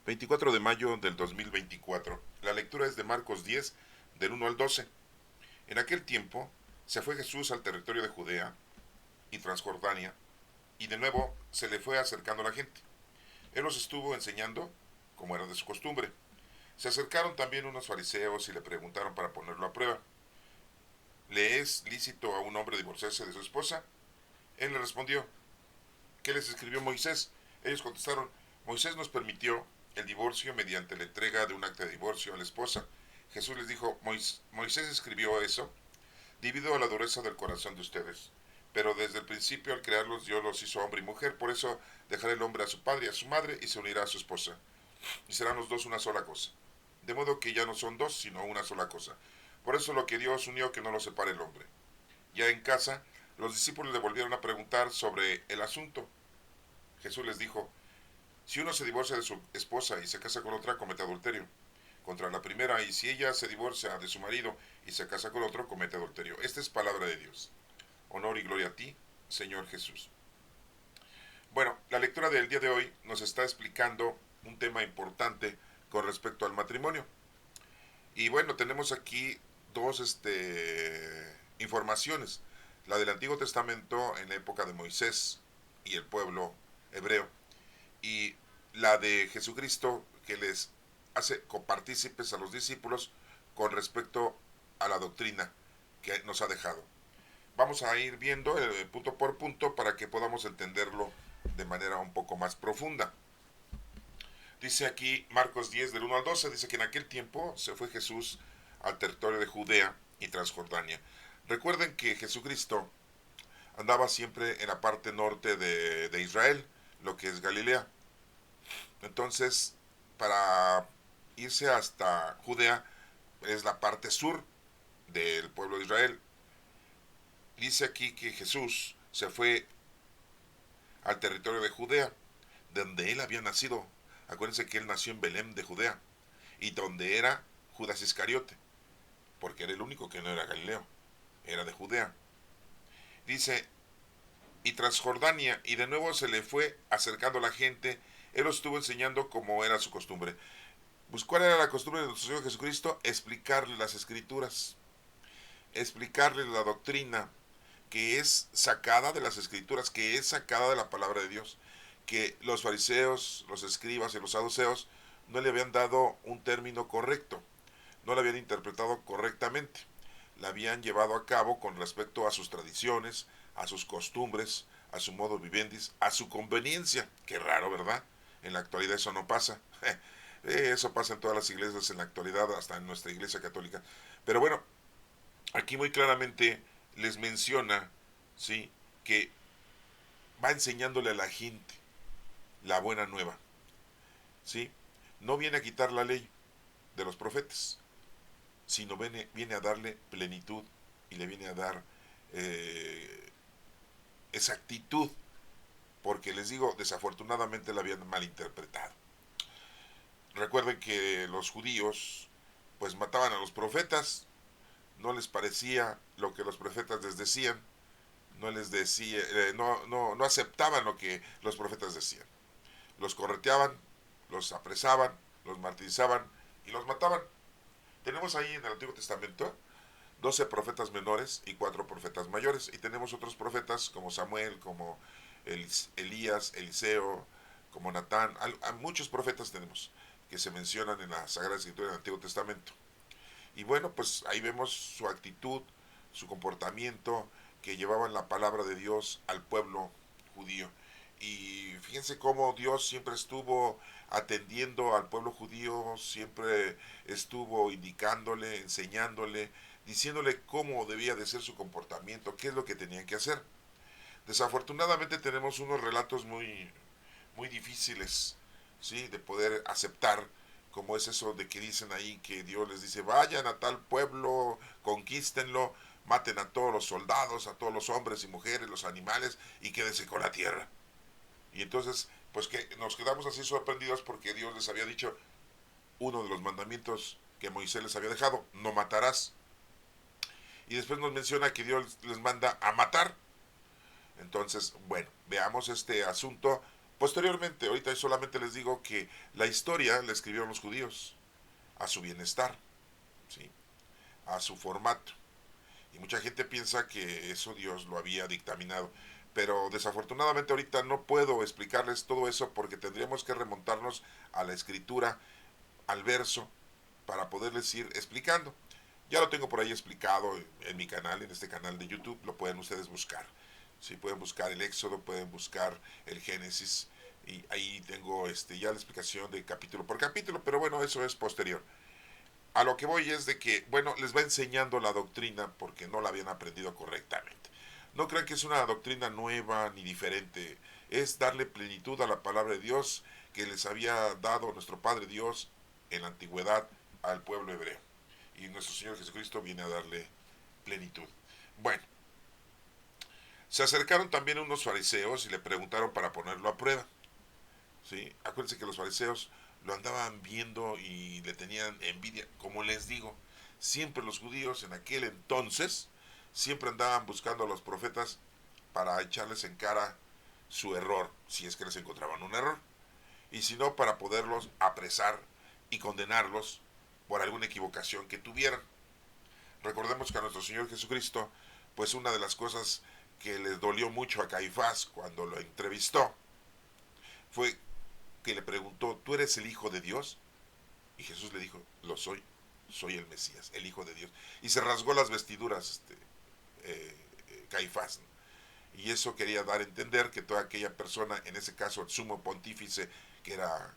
24 de mayo del 2024. La lectura es de Marcos 10, del 1 al 12. En aquel tiempo se fue Jesús al territorio de Judea y Transjordania, y de nuevo se le fue acercando la gente. Él los estuvo enseñando, como era de su costumbre. Se acercaron también unos fariseos y le preguntaron para ponerlo a prueba: ¿le es lícito a un hombre divorciarse de su esposa? Él le respondió: ¿qué les escribió Moisés? Ellos contestaron: Moisés nos permitió el divorcio mediante la entrega de un acta de divorcio a la esposa. Jesús les dijo: Moisés escribió eso debido a la dureza del corazón de ustedes. Pero desde el principio, al crearlos, Dios los hizo hombre y mujer. Por eso dejará el hombre a su padre y a su madre y se unirá a su esposa. Y serán los dos una sola cosa. De modo que ya no son dos, sino una sola cosa. Por eso lo que Dios unió, que no lo separe el hombre. Ya en casa, los discípulos le volvieron a preguntar sobre el asunto. Jesús les dijo: si uno se divorcia de su esposa y se casa con otra, comete adulterio contra la primera, y si ella se divorcia de su marido y se casa con otro, comete adulterio. Esta es palabra de Dios. Honor y gloria a ti, Señor Jesús. Bueno, la lectura del día de hoy nos está explicando un tema importante con respecto al matrimonio. Y bueno, tenemos aquí dos informaciones. La del Antiguo Testamento en la época de Moisés y el pueblo hebreo, y la de Jesucristo, que les hace copartícipes a los discípulos con respecto a la doctrina que nos ha dejado. Vamos a ir viendo punto por punto para que podamos entenderlo de manera un poco más profunda. Dice aquí Marcos 10 del 1 al 12, dice que en aquel tiempo se fue Jesús al territorio de Judea y Transjordania. Recuerden que Jesucristo andaba siempre en la parte norte de Israel, lo que es Galilea. Entonces, para irse hasta Judea es la parte sur del pueblo de Israel. Dice aquí que Jesús se fue al territorio de Judea, donde él había nacido. Acuérdense que él nació en Belén de Judea, y donde era Judas Iscariote, porque era el único que no era Galileo, era de Judea. Dice, y Transjordania, y de nuevo se le fue acercando la gente. Él lo estuvo enseñando como era su costumbre. Pues, ¿cuál era la costumbre de nuestro Señor Jesucristo? Explicarle las escrituras, explicarle la doctrina que es sacada de las escrituras, que es sacada de la palabra de Dios, que los fariseos, los escribas y los saduceos no le habían dado un término correcto, no la habían interpretado correctamente, la habían llevado a cabo con respecto a sus tradiciones, a sus costumbres, a su modo vivendis, a su conveniencia. Qué raro, ¿verdad? En la actualidad eso no pasa. Eso pasa en todas las iglesias en la actualidad, hasta en nuestra iglesia católica. Pero bueno, aquí muy claramente les menciona, ¿sí?, que va enseñándole a la gente la buena nueva, ¿sí? No viene a quitar la ley de los profetas, sino viene a darle plenitud y le viene a dar exactitud, porque les digo, desafortunadamente la habían malinterpretado. Recuerden que los judíos pues mataban a los profetas, no les parecía lo que los profetas les decían, no les decía, no aceptaban lo que los profetas decían. Los correteaban, los apresaban, los martirizaban y los mataban. Tenemos ahí en el Antiguo Testamento 12 profetas menores y 4 profetas mayores, y tenemos otros profetas como Samuel, como Elías, Eliseo, como Natán. A muchos profetas tenemos que se mencionan en la Sagrada Escritura del Antiguo Testamento. Y bueno, pues ahí vemos su actitud, su comportamiento, que llevaban la palabra de Dios al pueblo judío. Y fíjense cómo Dios siempre estuvo atendiendo al pueblo judío, siempre estuvo indicándole, enseñándole, diciéndole cómo debía de ser su comportamiento, qué es lo que tenían que hacer. Desafortunadamente tenemos unos relatos muy difíciles, ¿sí?, de poder aceptar, como es eso de que dicen ahí que Dios les dice: vayan a tal pueblo, conquístenlo, maten a todos los soldados, a todos los hombres y mujeres, los animales, y quédense con la tierra. Y entonces, pues que nos quedamos así sorprendidos, porque Dios les había dicho uno de los mandamientos que Moisés les había dejado: no matarás. Y después nos menciona que Dios les manda a matar. Entonces, bueno, veamos este asunto Posteriormente, ahorita solamente les digo que la historia la escribieron los judíos a su bienestar, ¿sí? A su formato. Y mucha gente piensa que eso Dios lo había dictaminado. Pero desafortunadamente ahorita no puedo explicarles todo eso porque tendríamos que remontarnos a la escritura, al verso, para poderles ir explicando. Ya lo tengo por ahí explicado en mi canal, en este canal de YouTube, lo pueden ustedes buscar. Sí, pueden buscar el Éxodo, pueden buscar el Génesis, y ahí tengo ya la explicación de capítulo por capítulo, pero bueno, eso es posterior. A lo que voy es de que, bueno, les va enseñando la doctrina porque no la habían aprendido correctamente. No crean que es una doctrina nueva ni diferente, es darle plenitud a la palabra de Dios que les había dado nuestro Padre Dios en la antigüedad al pueblo hebreo. Y nuestro Señor Jesucristo viene a darle plenitud. Bueno, se acercaron también unos fariseos y le preguntaron para ponerlo a prueba. ¿Sí? Acuérdense que los fariseos lo andaban viendo y le tenían envidia. Como les digo, siempre los judíos en aquel entonces siempre andaban buscando a los profetas para echarles en cara su error, si es que les encontraban un error, y si no, para poderlos apresar y condenarlos por alguna equivocación que tuvieran. Recordemos que a nuestro Señor Jesucristo, pues una de las cosas que les dolió mucho a Caifás cuando lo entrevistó fue que le preguntó, ¿tú eres el Hijo de Dios? Y Jesús le dijo, lo soy, soy el Mesías, el Hijo de Dios. Y se rasgó las vestiduras Caifás, ¿no? Y eso quería dar a entender que toda aquella persona, en ese caso el sumo pontífice, que era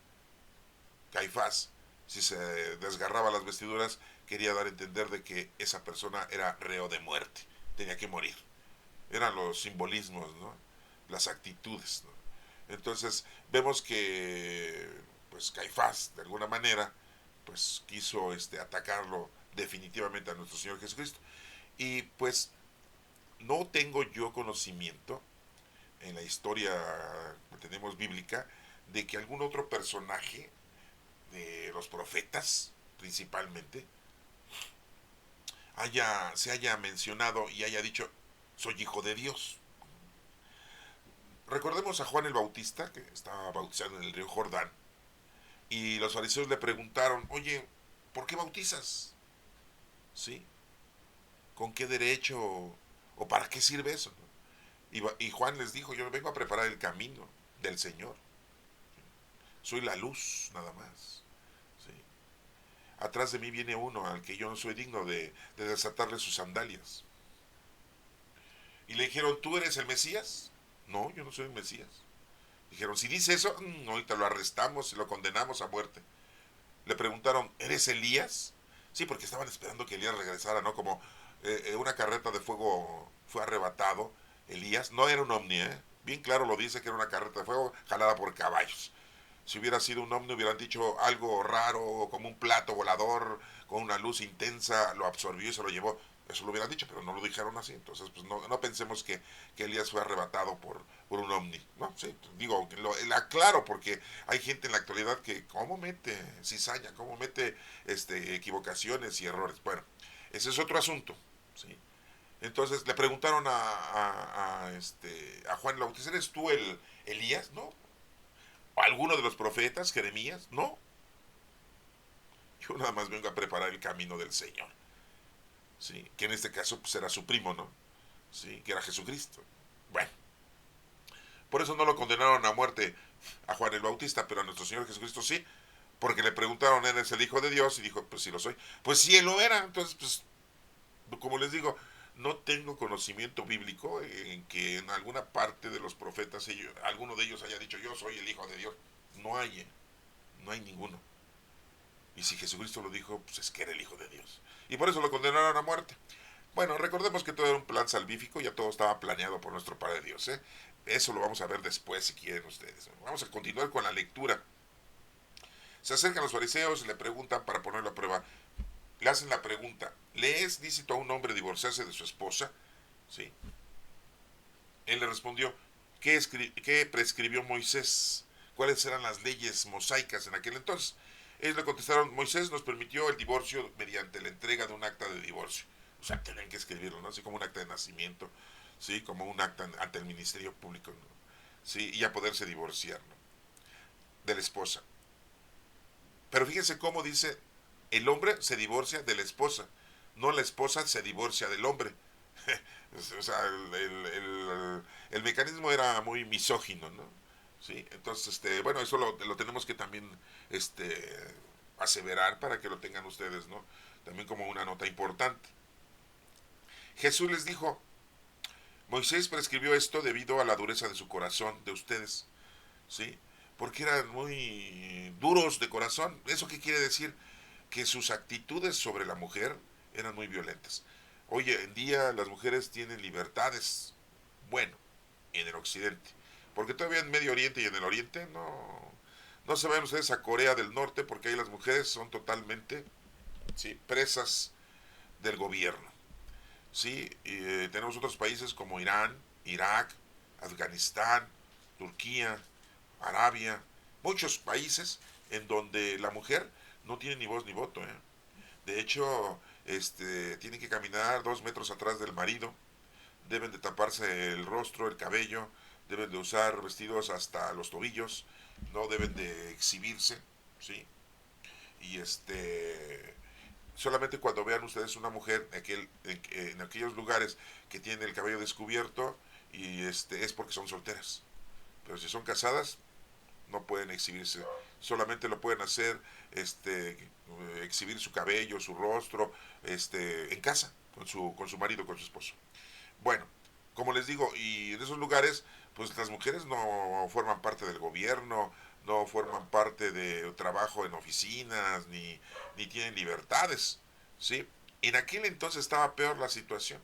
Caifás, si se desgarraba las vestiduras, quería dar a entender de que esa persona era reo de muerte, tenía que morir. Eran los simbolismos, ¿no? Las actitudes, ¿no? Entonces vemos que pues Caifás de alguna manera pues quiso atacarlo definitivamente a nuestro Señor Jesucristo. Y pues no tengo yo conocimiento en la historia que tenemos bíblica de que algún otro personaje de los profetas principalmente se haya mencionado y haya dicho soy hijo de Dios. Recordemos a Juan el Bautista, que estaba bautizando en el río Jordán, y los fariseos le preguntaron, oye, ¿por qué bautizas? ¿Sí? ¿Con qué derecho? ¿O para qué sirve eso? Y Juan les dijo, yo vengo a preparar el camino del Señor. Soy la luz, nada más. ¿Sí? Atrás de mí viene uno al que yo no soy digno de desatarle sus sandalias. Y le dijeron, ¿tú eres el Mesías? No, yo no soy el Mesías. Dijeron, si dice eso, ahorita lo arrestamos y lo condenamos a muerte. Le preguntaron, ¿eres Elías? Sí, porque estaban esperando que Elías regresara, ¿no? Como una carreta de fuego fue arrebatado. Elías no era un ovni, ¿eh? Bien claro lo dice que era una carreta de fuego jalada por caballos. Si hubiera sido un ovni hubieran dicho algo raro, como un plato volador, con una luz intensa, lo absorbió y se lo llevó. Eso lo hubieran dicho, pero no lo dijeron así. Entonces, pues no pensemos que Elías fue arrebatado por un ovni. No, sí, digo, lo aclaro porque hay gente en la actualidad que, ¿cómo mete cizaña? ¿Cómo mete equivocaciones y errores? Bueno, ese es otro asunto, ¿sí? Entonces le preguntaron a Juan el Bautista, ¿eres tú el Elías? No. ¿Alguno de los profetas, Jeremías? No. Yo nada más vengo a preparar el camino del Señor. ¿Sí? Que en este caso pues era su primo, ¿no? ¿Sí? Que era Jesucristo. Bueno, por eso no lo condenaron a muerte a Juan el Bautista, pero a nuestro Señor Jesucristo sí, porque le preguntaron, ¿eres el Hijo de Dios? Y dijo, pues sí lo soy. Pues sí, él lo era. Entonces, pues, como les digo, no tengo conocimiento bíblico en que en alguna parte de los profetas alguno de ellos haya dicho, yo soy el Hijo de Dios. No hay, no hay ninguno. Y si Jesucristo lo dijo, pues es que era el Hijo de Dios. Y por eso lo condenaron a muerte. Bueno, recordemos que todo era un plan salvífico, ya todo estaba planeado por nuestro Padre Dios, ¿eh? Eso lo vamos a ver después si quieren ustedes. Vamos a continuar con la lectura. Se acercan los fariseos y le preguntan para ponerlo a prueba. Le hacen la pregunta, ¿le es lícito a un hombre divorciarse de su esposa? ¿Sí? Él le respondió, ¿qué prescribió Moisés? ¿Cuáles eran las leyes mosaicas en aquel entonces? Ellos le contestaron, Moisés nos permitió el divorcio mediante la entrega de un acta de divorcio. O sea, tienen que escribirlo, ¿no? Así como un acta de nacimiento, ¿sí? Como un acta ante el Ministerio Público, ¿no? ¿Sí? Y ya poderse divorciar, ¿no? de la esposa. Pero fíjense cómo dice, el hombre se divorcia de la esposa, no la esposa se divorcia del hombre. O sea, el mecanismo era muy misógino, ¿no? Sí, entonces, bueno, eso lo tenemos que también, aseverar para que lo tengan ustedes, ¿no? También como una nota importante. Jesús les dijo, Moisés prescribió esto debido a la dureza de su corazón, de ustedes, ¿sí? Porque eran muy duros de corazón. ¿Eso qué quiere decir? Que sus actitudes sobre la mujer eran muy violentas. Hoy en día las mujeres tienen libertades, bueno, en el occidente, porque todavía en Medio Oriente y en el Oriente no se vayan ustedes a Corea del Norte, porque ahí las mujeres son totalmente, sí, presas del gobierno. Sí, tenemos otros países como Irán, Irak, Afganistán, Turquía, Arabia, muchos países en donde la mujer no tiene ni voz ni voto. De hecho, tienen que caminar 2 metros atrás del marido, deben de taparse el rostro, el cabello, deben de usar vestidos hasta los tobillos, no deben de exhibirse, ¿sí? Y solamente cuando vean ustedes una mujer en aquellos lugares que tiene el cabello descubierto, y es porque son solteras. Pero si son casadas, no pueden exhibirse. Solamente lo pueden hacer, exhibir su cabello, su rostro, en casa, con su marido, con su esposo. Bueno, como les digo, y en esos lugares, pues las mujeres no forman parte del gobierno, no forman parte de trabajo en oficinas, ni tienen libertades, ¿sí? En aquel entonces estaba peor la situación.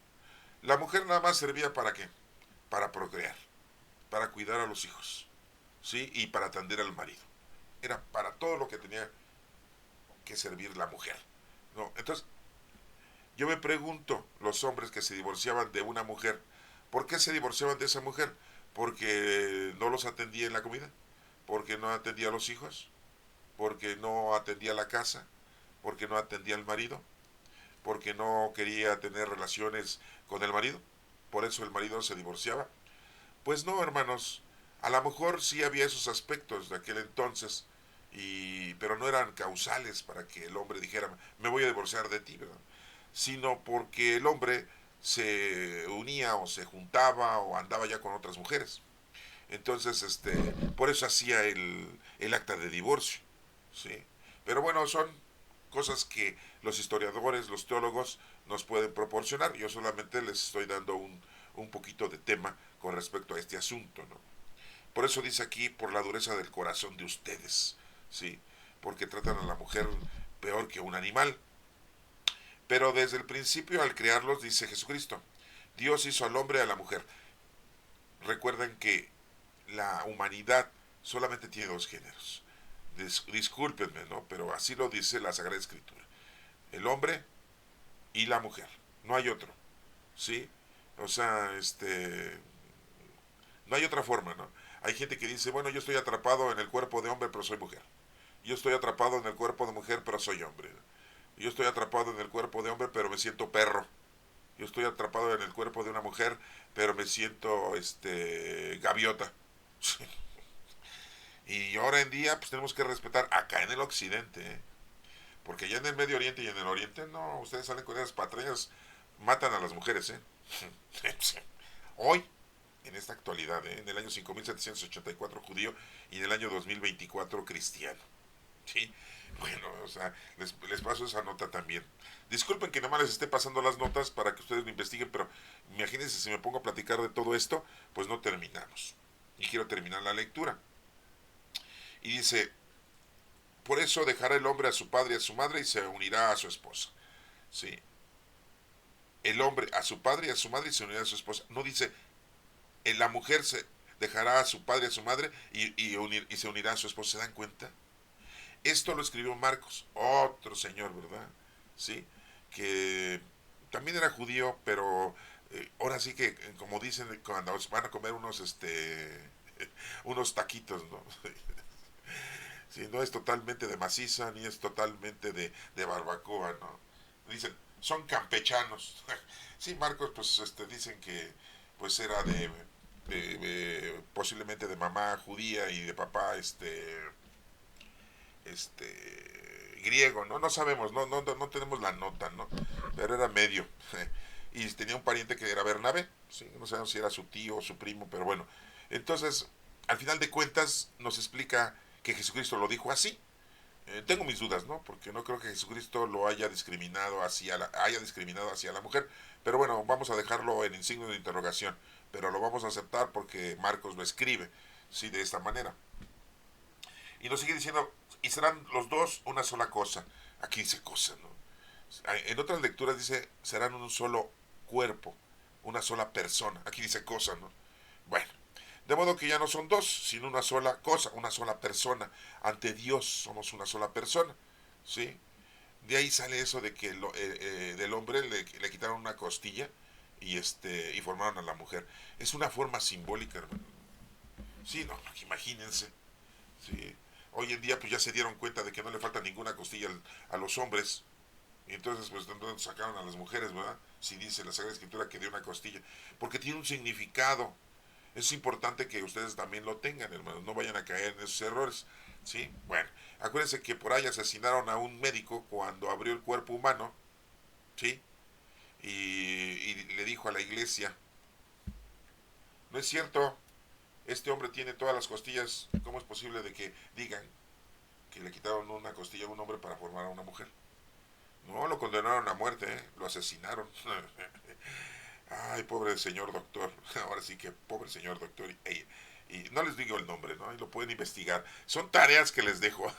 La mujer nada más servía para qué? Para procrear, para cuidar a los hijos, ¿sí? Y para atender al marido. Era para todo lo que tenía que servir la mujer, ¿no? Entonces, yo me pregunto, los hombres que se divorciaban de una mujer, ¿por qué se divorciaban de esa mujer? Porque no los atendía en la comida, porque no atendía a los hijos, porque no atendía la casa, porque no atendía al marido, porque no quería tener relaciones con el marido, por eso el marido se divorciaba. Pues no, hermanos, a lo mejor sí había esos aspectos de aquel entonces, pero no eran causales para que el hombre dijera, me voy a divorciar de ti, ¿verdad? Sino porque el hombre se unía o se juntaba o andaba ya con otras mujeres. Entonces, por eso hacía el acta de divorcio, ¿sí? Pero bueno, son cosas que los historiadores, los teólogos nos pueden proporcionar. Yo solamente les estoy dando un poquito de tema con respecto a este asunto, ¿no? Por eso dice aquí, por la dureza del corazón de ustedes, ¿sí? Porque tratan a la mujer peor que un animal. Pero desde el principio, al crearlos, dice Jesucristo, Dios hizo al hombre y a la mujer. Recuerden que la humanidad solamente tiene dos géneros. Discúlpenme, ¿no? Pero así lo dice la Sagrada Escritura. El hombre y la mujer. No hay otro, ¿sí? O sea, no hay otra forma, ¿no? Hay gente que dice, bueno, yo estoy atrapado en el cuerpo de hombre, pero soy mujer. Yo estoy atrapado en el cuerpo de mujer, pero soy hombre. Yo estoy atrapado en el cuerpo de hombre, pero me siento perro. Yo estoy atrapado en el cuerpo de una mujer, pero me siento, gaviota. Y ahora en día, pues tenemos que respetar acá en el occidente, ¿eh? Porque ya en el Medio Oriente y en el Oriente, no, ustedes salen con esas patrañas, matan a las mujeres, ¿eh? Hoy, en esta actualidad, ¿eh? En el año 5784 judío y en el año 2024 cristiano. ¿Sí? Bueno, o sea, les paso esa nota también. Disculpen que nada más les esté pasando las notas para que ustedes lo investiguen, pero imagínense si me pongo a platicar de todo esto, pues no terminamos. Y quiero terminar la lectura. Y dice, por eso dejará el hombre a su padre y a su madre y se unirá a su esposa. ¿Sí? El hombre a su padre y a su madre y se unirá a su esposa. No dice, la mujer se dejará a su padre y a su madre y se unirá a su esposa. ¿Se dan cuenta? Esto lo escribió Marcos, otro señor, ¿verdad? Sí, que también era judío, pero ahora sí que, como dicen, cuando van a comer unos taquitos, ¿no? Sí, no es totalmente de maciza, ni es totalmente de barbacoa, ¿no? Dicen, son campechanos. Sí, Marcos, pues dicen que pues era posiblemente de mamá judía y de papá griego, ¿no? No sabemos, no tenemos la nota, ¿no? Pero era medio. Y tenía un pariente que era Bernabé, ¿sí? No sabemos si era su tío o su primo, pero bueno. Entonces, al final de cuentas, nos explica que Jesucristo lo dijo así. Tengo mis dudas, ¿no? Porque no creo que Jesucristo lo haya discriminado hacia la mujer. Pero bueno, vamos a dejarlo en el signo de interrogación. Pero lo vamos a aceptar porque Marcos lo escribe, sí, de esta manera. Y nos sigue diciendo, y serán los dos una sola cosa. Aquí dice cosa, ¿no? En otras lecturas dice, serán un solo cuerpo, una sola persona. Aquí dice cosa, ¿no? Bueno, de modo que ya no son dos, sino una sola cosa, una sola persona. Ante Dios somos una sola persona, ¿sí? De ahí sale eso de que del hombre le quitaron una costilla y formaron a la mujer. Es una forma simbólica, hermano. Sí, no, imagínense. Sí. Hoy en día pues ya se dieron cuenta de que no le falta ninguna costilla a los hombres. Y entonces pues entonces sacaron a las mujeres, ¿verdad? Si dice la Sagrada Escritura que dio una costilla. Porque tiene un significado. Es importante que ustedes también lo tengan, hermanos. No vayan a caer en esos errores. ¿Sí? Bueno, acuérdense que por ahí asesinaron a un médico cuando abrió el cuerpo humano. ¿Sí? Y le dijo a la iglesia, no es cierto, este hombre tiene todas las costillas. ¿Cómo es posible de que digan que le quitaron una costilla a un hombre para formar a una mujer? No, lo condenaron a muerte, ¿eh? Lo asesinaron. Ay, pobre señor doctor. Ahora sí que pobre señor doctor. Y no les digo el nombre, ¿no? Y lo pueden investigar. Son tareas que les dejo.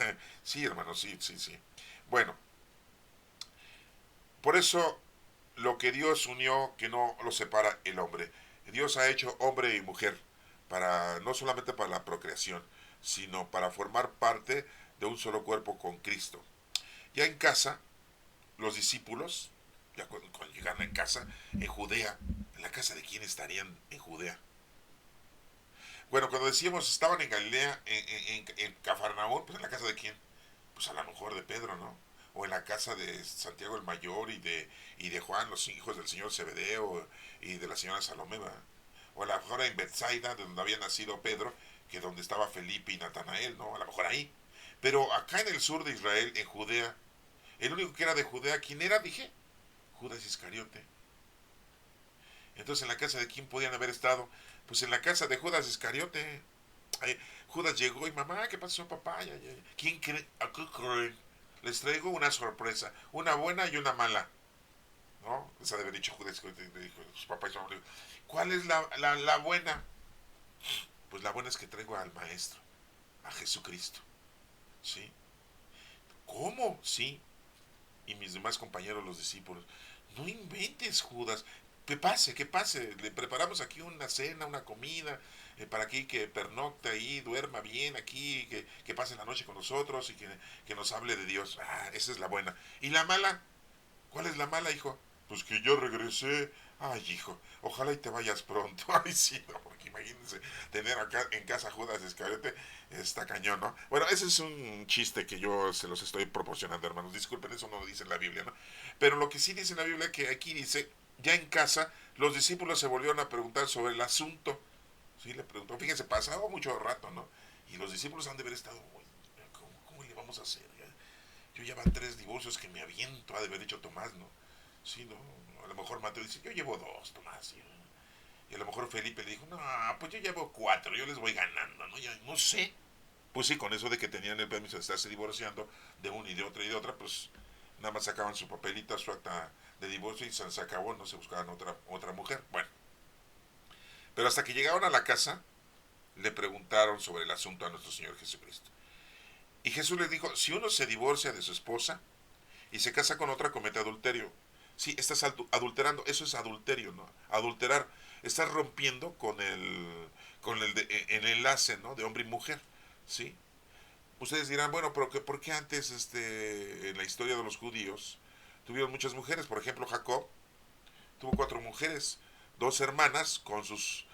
Sí, hermano, sí, sí, sí. Bueno, por eso lo que Dios unió, que no lo separa el hombre. Dios ha hecho hombre y mujer para no solamente para la procreación, sino para formar parte de un solo cuerpo con Cristo. Ya en casa, los discípulos, ya cuando llegaron en casa, en Judea, ¿en la casa de quién estarían en Judea? Bueno, cuando decíamos estaban en Galilea, en Cafarnaúm, pues en la casa de quién? Pues a lo mejor de Pedro, ¿no? O en la casa de Santiago el Mayor y de Juan, los hijos del señor Zebedeo y de la señora Salomé, ¿verdad? O a lo mejor en Bethsaida, de donde había nacido Pedro, que donde estaba Felipe y Natanael, ¿no? A lo mejor ahí. Pero acá en el sur de Israel, en Judea, el único que era de Judea, ¿quién era? Dije, Judas Iscariote. Entonces, ¿en la casa de quién podían haber estado? Pues en la casa de Judas Iscariote. Ay, Judas llegó y mamá, ¿qué pasó, papá? ¿Quién cree? ¿A qué creen? Les traigo una sorpresa, una buena y una mala. ¿No? Les ha de haber dicho Judas Iscariote, le dijo su papá y su mamá. ¿Cuál es la buena? Pues la buena es que traigo al maestro, a Jesucristo. ¿Sí? ¿Cómo? Sí. Y mis demás compañeros, los discípulos. No inventes, Judas. Que pase. Le preparamos aquí una cena, una comida, para aquí que pernocte ahí, duerma bien aquí, que pase la noche con nosotros y que nos hable de Dios. Ah, esa es la buena. ¿Y la mala? ¿Cuál es la mala, hijo? Pues que yo regresé. Ay, hijo, ojalá y te vayas pronto. Ay, sí, no, porque imagínense tener acá en casa Judas Iscariote, está cañón, ¿no? Bueno, ese es un chiste que yo se los estoy proporcionando, hermanos. Disculpen, eso no lo dice en la Biblia, ¿no? Pero lo que sí dice en la Biblia, que aquí dice, ya en casa, los discípulos se volvieron a preguntar sobre el asunto. Sí, le preguntó, fíjense, pasaba mucho rato, ¿no? Y los discípulos han de haber estado, ¿cómo le vamos a hacer? Yo ya van 3 divorcios que me aviento, ha de haber dicho Tomás, ¿no? Sí, no, a lo mejor Mateo dice, yo llevo 2, Tomás. Y a lo mejor Felipe le dijo, no, pues yo llevo 4, yo les voy ganando, ¿no? Ya no sé. Pues sí, con eso de que tenían el permiso de estarse divorciando de una y de otra, pues nada más sacaban su papelito, su acta de divorcio y se acabó, no se buscaban otra mujer. Bueno, pero hasta que llegaron a la casa, le preguntaron sobre el asunto a nuestro Señor Jesucristo. Y Jesús les dijo, si uno se divorcia de su esposa y se casa con otra, comete adulterio. Sí, estás adulterando, eso es adulterio, ¿no? Adulterar, estás rompiendo con el enlace, ¿no? De hombre y mujer, ¿sí? Ustedes dirán, bueno, pero ¿por qué antes, en la historia de los judíos, tuvieron muchas mujeres? Por ejemplo, Jacob tuvo 4 mujeres, 2 hermanas con sus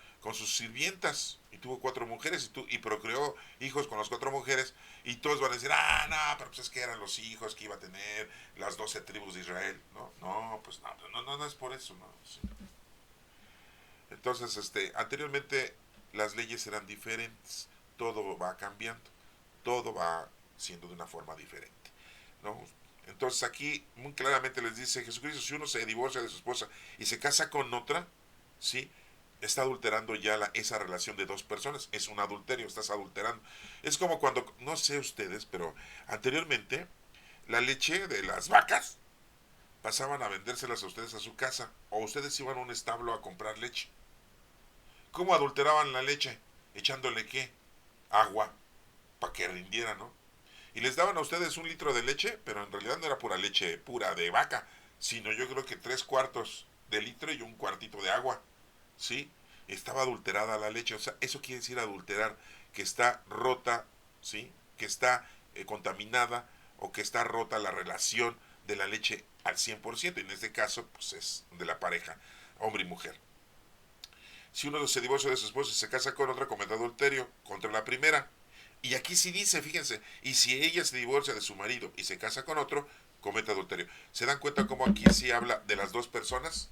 sirvientas, y tuvo 4 mujeres, y procreó hijos con las 4 mujeres, y todos van a decir, ah, no, pero pues es que eran los hijos que iba a tener las 12 tribus de Israel. No, no, pues no es por eso, no. Sí. Entonces, anteriormente las leyes eran diferentes, todo va cambiando, todo va siendo de una forma diferente, ¿no? Entonces aquí muy claramente les dice Jesucristo, si uno se divorcia de su esposa y se casa con otra, ¿sí? Está adulterando ya esa relación de dos personas, es un adulterio, estás adulterando. Es como cuando, no sé ustedes, pero anteriormente la leche de las vacas pasaban a vendérselas a ustedes a su casa, o ustedes iban a un establo a comprar leche. ¿Cómo adulteraban la leche? Echándole qué? Agua, para que rindiera, ¿no? Y les daban a ustedes 1 litro de leche, pero en realidad no era pura leche pura de vaca, sino yo creo que 3/4 de litro y un cuartito de agua, ¿sí? Estaba adulterada la leche, o sea, eso quiere decir adulterar, que está rota, ¿sí? Que está contaminada o que está rota la relación de la leche al 100%, y en este caso, pues es de la pareja, hombre y mujer. Si uno se divorcia de su esposa y se casa con otra, comete adulterio contra la primera. Y aquí sí dice, fíjense, y si ella se divorcia de su marido y se casa con otro, comete adulterio. ¿Se dan cuenta cómo aquí sí habla de las dos personas?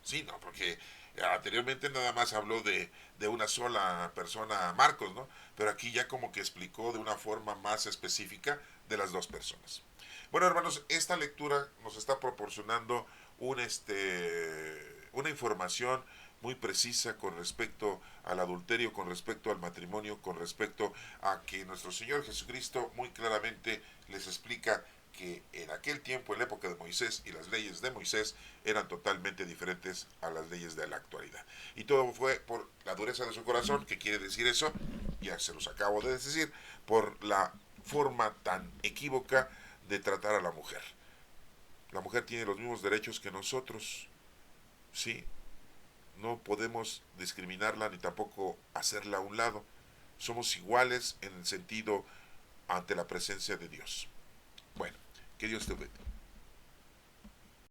Sí, no, porque anteriormente nada más habló de una sola persona, Marcos, ¿no? Pero aquí ya como que explicó de una forma más específica de las dos personas. Bueno, hermanos, esta lectura nos está proporcionando una información muy precisa con respecto al adulterio, con respecto al matrimonio, con respecto a que nuestro Señor Jesucristo muy claramente les explica que en aquel tiempo, en la época de Moisés, y las leyes de Moisés eran totalmente diferentes a las leyes de la actualidad. Y todo fue por la dureza de su corazón. ¿Qué quiere decir eso? Ya se los acabo de decir, por la forma tan equívoca de tratar a la mujer. La mujer tiene los mismos derechos que nosotros, ¿sí? No podemos discriminarla ni tampoco hacerla a un lado. Somos iguales en el sentido ante la presencia de Dios. Bueno, que Dios te bendiga.